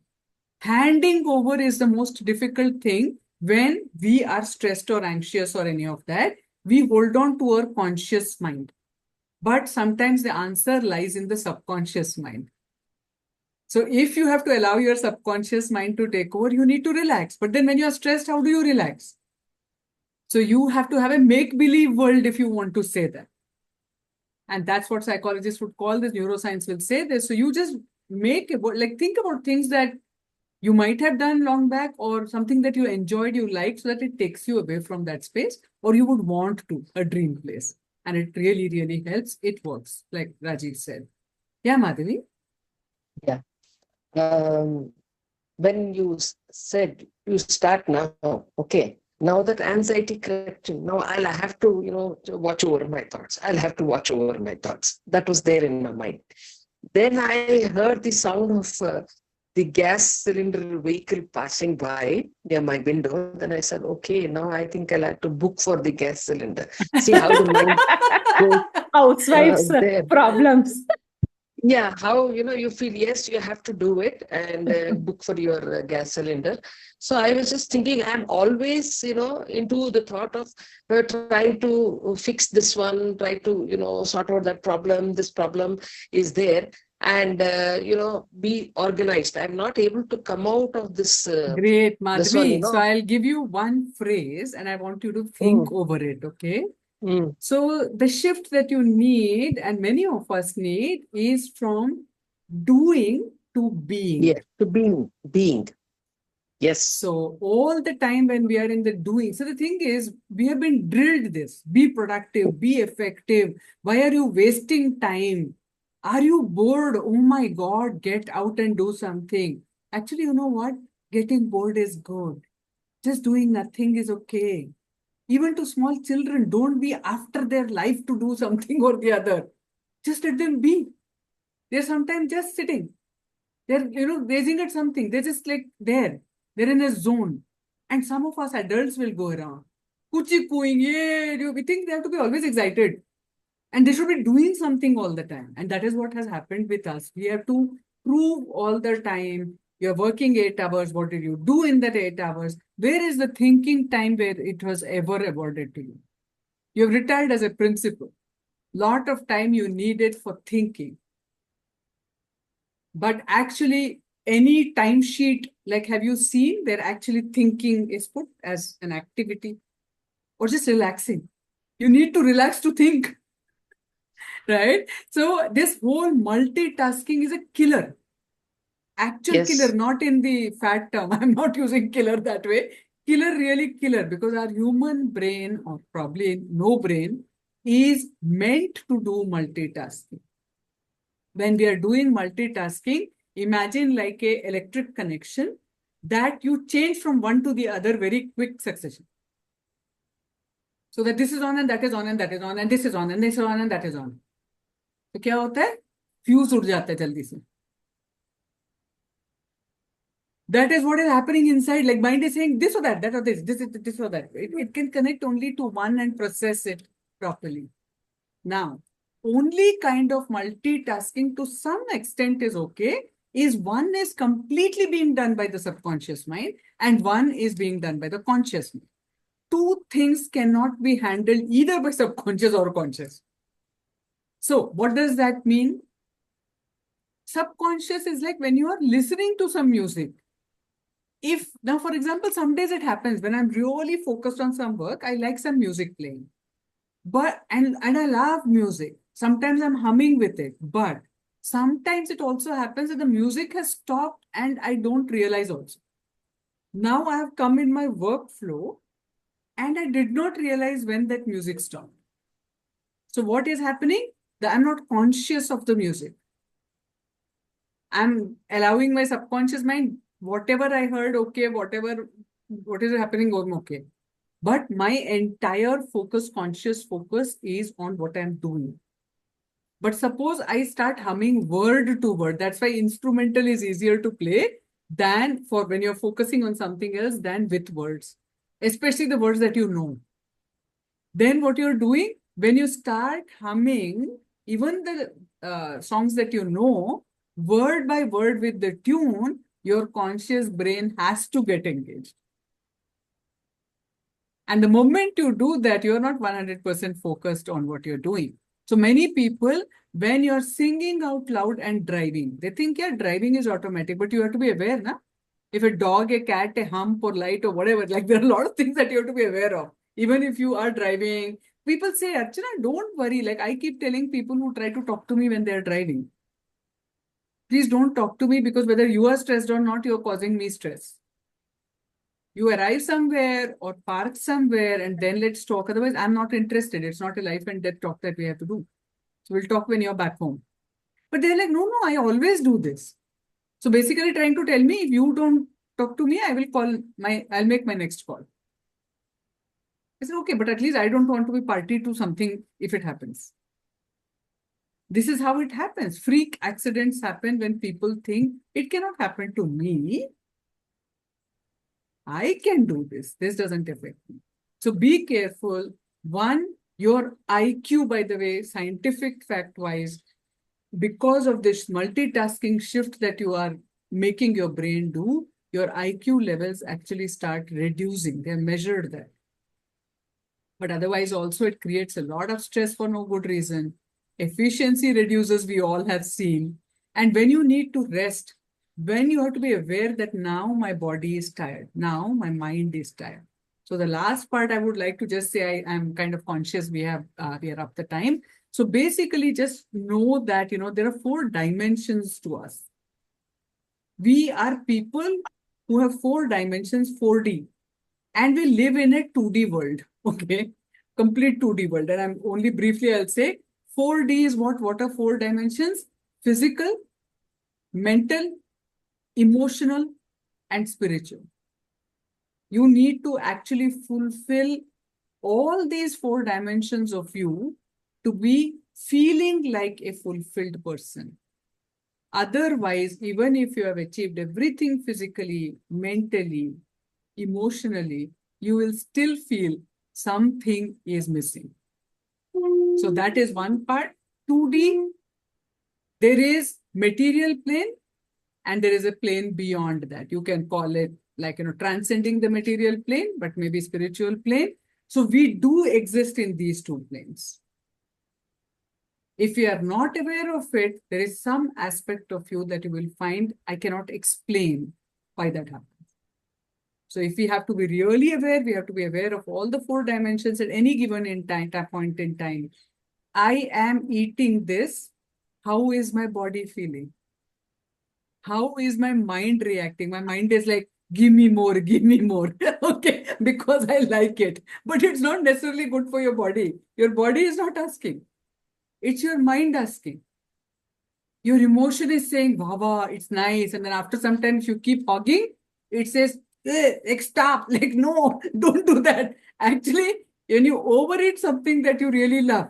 Handing over is the most difficult thing when we are stressed or anxious or any of that. We hold on to our conscious mind. But sometimes the answer lies in the subconscious mind. So if you have to allow your subconscious mind to take over, you need to relax. But then when you are stressed, how do you relax? So you have to have a make-believe world if you want to say that. And that's what psychologists would call this, neuroscience will say this. So you just think about things that you might have done long back or something that you enjoyed, you liked, so that it takes you away from that space, or you would want to, a dream place. And it really, really helps. It works, like Rajiv said. Yeah, Madhavi? Yeah. When you said you start now, okay, now that anxiety correction, now I'll have to, to watch over my thoughts. I'll have to watch over my thoughts. That was there in my mind. Then I heard the sound of the gas cylinder vehicle passing by near my window. Then I said, okay, now I think I'll have to book for the gas cylinder. See how the mind goes Housewives' there. problems. Yeah, how, you feel, yes, you have to do it and book for your gas cylinder. So I was just thinking, I'm always, into the thought of trying to fix this one, try to, sort out that problem. This problem is there. And, be organized. I'm not able to come out of this. Great, This one, Madhvi. So I'll give you one phrase and I want you to think over it, okay? So the shift that you need, and many of us need, is from doing to being. Yeah, to being. Yes. So all the time when we are in the doing, so the thing is, we have been drilled this: be productive, be effective. Why are you wasting time? Are you bored? Oh my God, get out and do something. Actually, you know what? Getting bored is good. Just doing nothing is okay. Even to small children, don't be after their life to do something or the other. Just let them be. They're sometimes just sitting. They're, gazing at something. They're just like there. They're in a zone. And some of us adults will go around. Kuchi cooing, yeah. We think they have to be always excited. And they should be doing something all the time. And that is what has happened with us. We have to prove all the time. You're working 8 hours. What did you do in that 8 hours? Where is the thinking time where it was ever awarded to you? You've retired as a principal. Lot of time you needed for thinking. But actually, any timesheet, like have you seen where actually thinking is put as an activity or just relaxing? You need to relax to think, right? So this whole multitasking is a killer. Actual killer, not in the fat term. I'm not using killer that way. Killer, really killer, because our human brain, or probably no brain, is meant to do multitasking. When we are doing multitasking, imagine like a electric connection that you change from one to the other very quick succession. So that this is on and that is on and that is on and this is on and this is on and that is on. So क्या होता है? Fuse उड़ जाता है जल्दी से. That is what is happening inside. Like mind is saying this or that or this or that. It can connect only to one and process it properly. Now, only kind of multitasking to some extent is okay is one is completely being done by the subconscious mind and one is being done by the conscious mind. Two things cannot be handled either by subconscious or conscious. So what does that mean? Subconscious is like when you are listening to some music. If now, for example, some days it happens when I'm really focused on some work, I like some music playing. But and I love music. Sometimes I'm humming with it, but sometimes it also happens that the music has stopped and I don't realize also. Now I have come in my workflow and I did not realize when that music stopped. So what is happening? That I'm not conscious of the music. I'm allowing my subconscious mind, whatever I heard, okay, what is happening, okay. But my entire focus, conscious focus is on what I'm doing. But suppose I start humming word to word. That's why instrumental is easier to play than for when you're focusing on something else than with words, especially the words that you know. Then what you're doing, when you start humming, even the songs that you know, word by word with the tune, your conscious brain has to get engaged. And the moment you do that, you're not 100% focused on what you're doing. So many people, when you're singing out loud and driving, they think, yeah, driving is automatic, but you have to be aware, na? If a dog, a cat, a hump or light or whatever, like there are a lot of things that you have to be aware of. Even if you are driving, people say, Archana, don't worry. Like I keep telling people who try to talk to me when they're driving, please don't talk to me because whether you are stressed or not, you're causing me stress. You arrive somewhere or park somewhere and then let's talk. Otherwise, I'm not interested. It's not a life and death talk that we have to do. So we'll talk when you're back home. But they're like, no, I always do this. So basically trying to tell me, if you don't talk to me, I'll make my next call. I said, okay, but at least I don't want to be party to something if it happens. This is how it happens. Freak accidents happen when people think it cannot happen to me. I can do this. This doesn't affect me. So be careful. One, your IQ, by the way, scientific fact-wise, because of this multitasking shift that you are making your brain do, your IQ levels actually start reducing. They're measured that. But otherwise also it creates a lot of stress for no good reason. Efficiency reduces, we all have seen. And when you need to rest, when you have to be aware that now my body is tired, now my mind is tired. So the last part I would like to just say, I'm kind of conscious we are up the time. So basically just know that, there are 4 dimensions to us. We are people who have 4 dimensions, 4D, and we live in a 2D world, okay? Complete 2D world. And I'm only briefly, I'll say 4D is what are 4 dimensions? Physical, mental, emotional, and spiritual. You need to actually fulfill all these 4 dimensions of you to be feeling like a fulfilled person. Otherwise, even if you have achieved everything physically, mentally, emotionally, you will still feel something is missing. So that is one part. 2D, there is material plane and there is a plane beyond that. You can call it like, transcending the material plane, but maybe spiritual plane. So we do exist in these 2 planes. If you are not aware of it, there is some aspect of you that you will find I cannot explain why that happens. So if we have to be really aware, we have to be aware of all the 4 dimensions at any given point in time. I am eating this. How is my body feeling? How is my mind reacting? My mind is like, give me more, okay, because I like it. But it's not necessarily good for your body. Your body is not asking. It's your mind asking. Your emotion is saying, wow, it's nice. And then after some time, if you keep hugging, it says, stop. Like, no, don't do that. Actually, when you overeat something that you really love,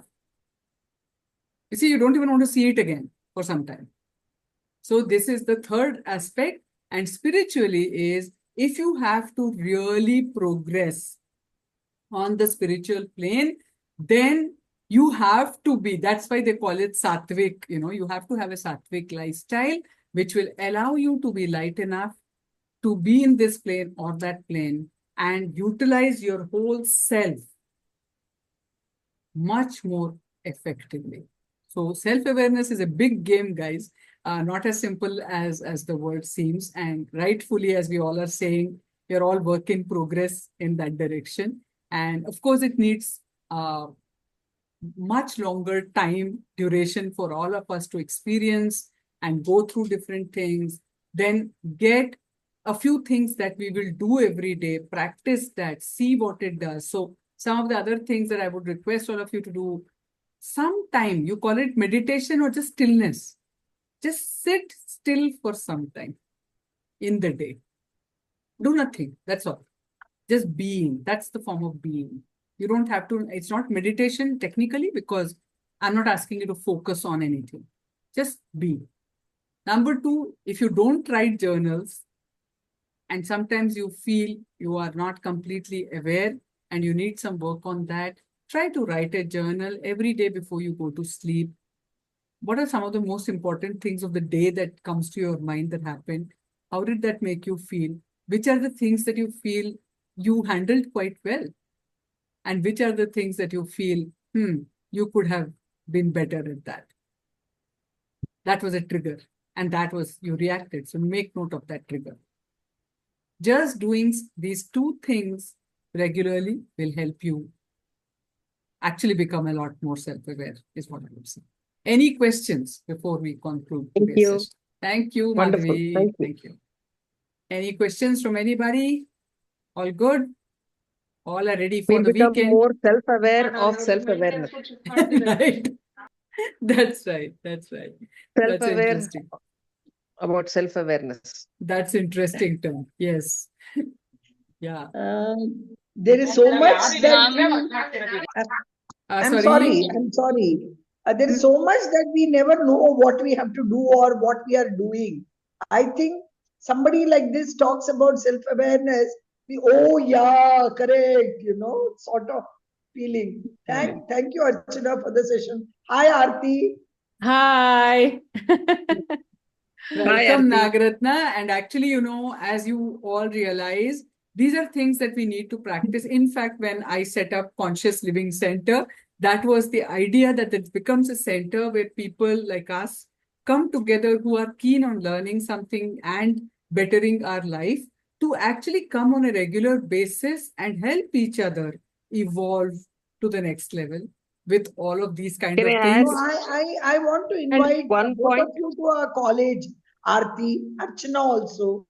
you see, you don't even want to see it again for some time. So this is the third aspect. And spiritually is, if you have to really progress on the spiritual plane, then you have to be, that's why they call it sattvic, you have to have a sattvic lifestyle, which will allow you to be light enough to be in this plane or that plane and utilize your whole self much more effectively. So self-awareness is a big game, guys, not as simple as the word seems. And rightfully, as we all are saying, you're all work in progress in that direction. And of course, it needs much longer time duration for all of us to experience and go through different things, then get a few things that we will do every day, practice that, see what it does. So some of the other things that I would request all of you to do, sometime, you call it meditation or just stillness. Just sit still for some time in the day. Do nothing, that's all. Just being, that's the form of being. You don't have to, it's not meditation technically because I'm not asking you to focus on anything. Just be. Number 2, if you don't write journals and sometimes you feel you are not completely aware and you need some work on that, try to write a journal every day before you go to sleep. What are some of the most important things of the day that comes to your mind that happened? How did that make you feel? Which are the things that you feel you handled quite well? And which are the things that you feel, you could have been better at that? That was a trigger. And that was, you reacted. So make note of that trigger. Just doing these 2 things regularly will help you actually become a lot more self-aware, is what I would say. Any questions before we conclude today's session? Thank you, Wonderful. Madhavi. Thank you. Any questions from anybody? All good? All are ready for We'll the become weekend? more self-aware of self-awareness. Right. That's right. That's right. That's Self-aware interesting. about self-awareness. That's interesting term. Yes. Yeah. There is so much that I'm sorry. There is so much that we never know what we have to do or what we are doing. I think somebody like this talks about self-awareness. Oh yeah, correct. Sort of feeling. Thank you, Archana, for the session. Hi, Aarti. Hi. Welcome, Nagaratna. And actually, as you all realize, these are things that we need to practice. In fact, when I set up Conscious Living Center, that was the idea, that it becomes a center where people like us come together who are keen on learning something and bettering our life, to actually come on a regular basis and help each other evolve to the next level with all of these kind of things. I want to invite both of you to our college, Aarti, Archana also.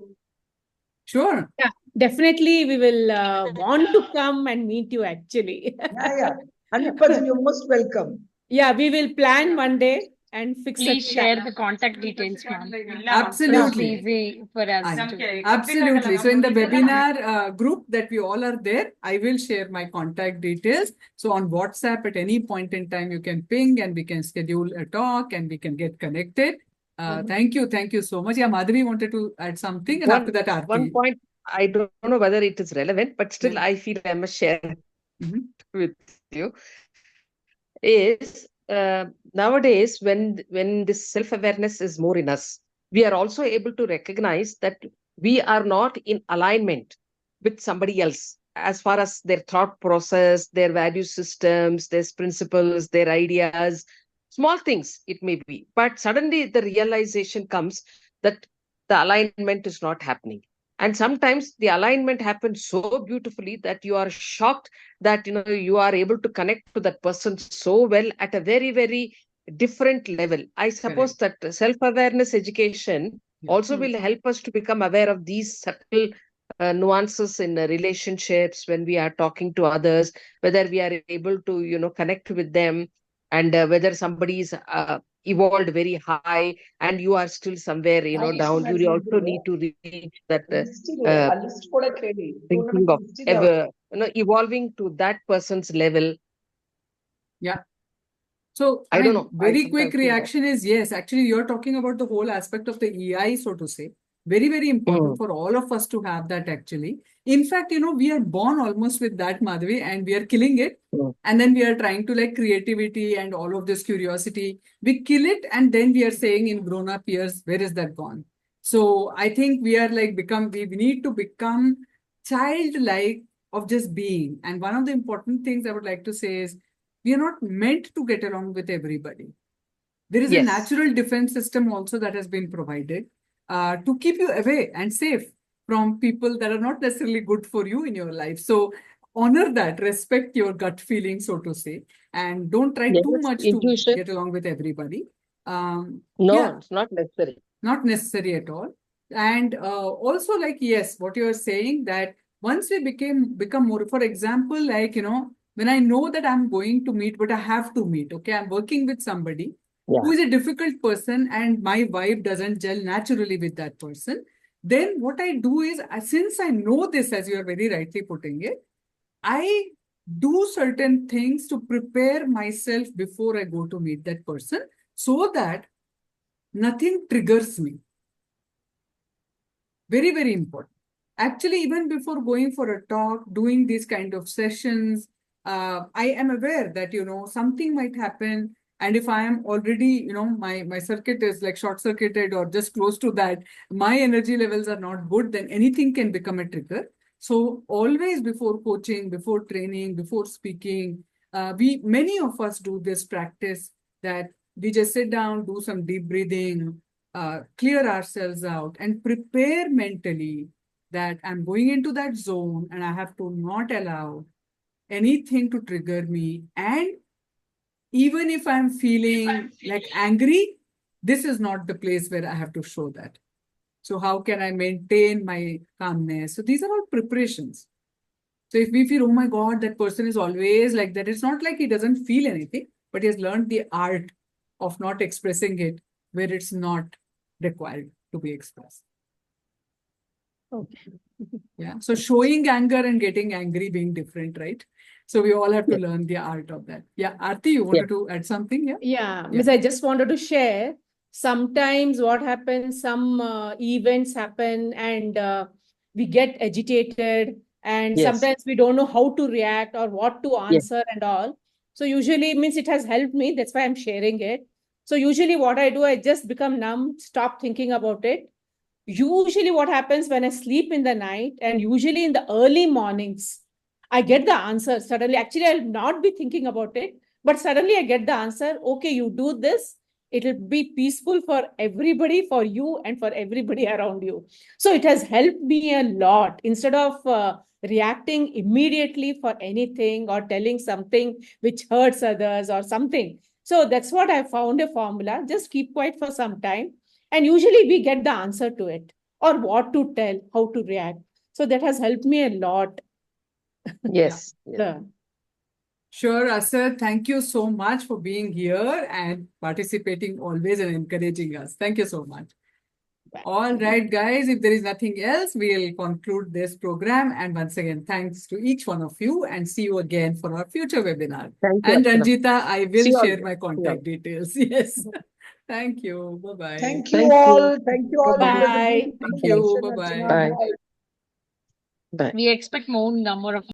Sure. Yeah, definitely we will want to come and meet you actually. Yeah. 100%, you're most welcome. Yeah, we will plan one day and fix it. Please share the contact details, ma'am. Absolutely. It's easy for us to. Absolutely. So in the webinar group that we all are there, I will share my contact details. So on WhatsApp at any point in time, you can ping and we can schedule a talk and we can get connected. Thank you. Thank you so much. Yeah, Madhavi wanted to add something, and after that, Aarti. One point, I don't know whether it is relevant, but still I feel I must share with you, is nowadays when this self-awareness is more in us, we are also able to recognize that we are not in alignment with somebody else as far as their thought process, their value systems, their principles, their ideas. Small things it may be, but suddenly the realization comes that the alignment is not happening. And sometimes the alignment happens so beautifully that you are shocked that you are able to connect to that person so well at a very, very different level. I suppose that self-awareness education also will help us to become aware of these subtle nuances in relationships when we are talking to others, whether we are able to connect with them, and whether somebody is evolved very high and you are still somewhere down. You also need to reach that thinking of evolving to that person's level. Yeah. So I don't know. Very quick reaction is yes. Actually, you're talking about the whole aspect of the EI, so to say. Very, very important for all of us to have that actually. In fact, we are born almost with that, Madhavi, and we are killing it. And then we are trying to like creativity and all of this curiosity. We kill it, and then we are saying in grown-up years, where is that gone? So I think we are like we need to become childlike of just being. And one of the important things I would like to say is, we are not meant to get along with everybody. There is a natural defense system also that has been provided to keep you away and safe from people that are not necessarily good for you in your life. So honor that, respect your gut feeling, so to say, and don't try too much to get along with everybody. It's not necessary. Not necessary at all. And also what you are saying, that once we become more, for example, when I know that I'm going to meet, but I have to meet, okay, I'm working with somebody who is a difficult person and my vibe doesn't gel naturally with that person, then what I do is, since I know this, as you are very rightly putting it, I do certain things to prepare myself before I go to meet that person so that nothing triggers me. Very, very important. Actually, even before going for a talk, doing these kind of sessions, I am aware that, something might happen. And if I am already, my circuit is like short-circuited or just close to that, my energy levels are not good, then anything can become a trigger. So always before coaching, before training, before speaking, many of us do this practice that we just sit down, do some deep breathing, clear ourselves out and prepare mentally that I'm going into that zone and I have to not allow anything to trigger me. And even if I'm feeling like angry, this is not the place where I have to show that. So how can I maintain my calmness? So these are all preparations. So if we feel, oh my God, that person is always like that, it's not like he doesn't feel anything, but he has learned the art of not expressing it where it's not required. to be expressed. Okay. Yeah. So showing anger and getting angry being different, right? So we all have to learn the art of that. Yeah. Aarti, you wanted to add something? Yeah. Yeah, Miss, I just wanted to share. Sometimes what happens, some events happen and we get agitated, and sometimes we don't know how to react or what to answer and all. So usually means it has helped me. That's why I'm sharing it. So usually what I do, I just become numb, stop thinking about it. Usually what happens when I sleep in the night and usually in the early mornings, I get the answer suddenly. Actually, I'll not be thinking about it, but suddenly I get the answer. Okay, you do this. It'll be peaceful for everybody, for you and for everybody around you. So it has helped me a lot. Instead of reacting immediately for anything or telling something which hurts others or something. So that's what I found a formula. Just keep quiet for some time. And usually we get the answer to it or what to tell, how to react. So that has helped me a lot. Yes. Sure, Asad. Thank you so much for being here and participating always and encouraging us. Thank you so much. All right, guys, if there is nothing else, we'll conclude this program. And once again, thanks to each one of you and see you again for our future webinar. Thank you, And Archana. Ranjita, I will See you all. share my contact details. Yes. Thank you. Bye-bye. Thank you all. Thank you all. Bye. It was a great Thank you. conversation, Bye-bye. Archana. Bye. We expect more number of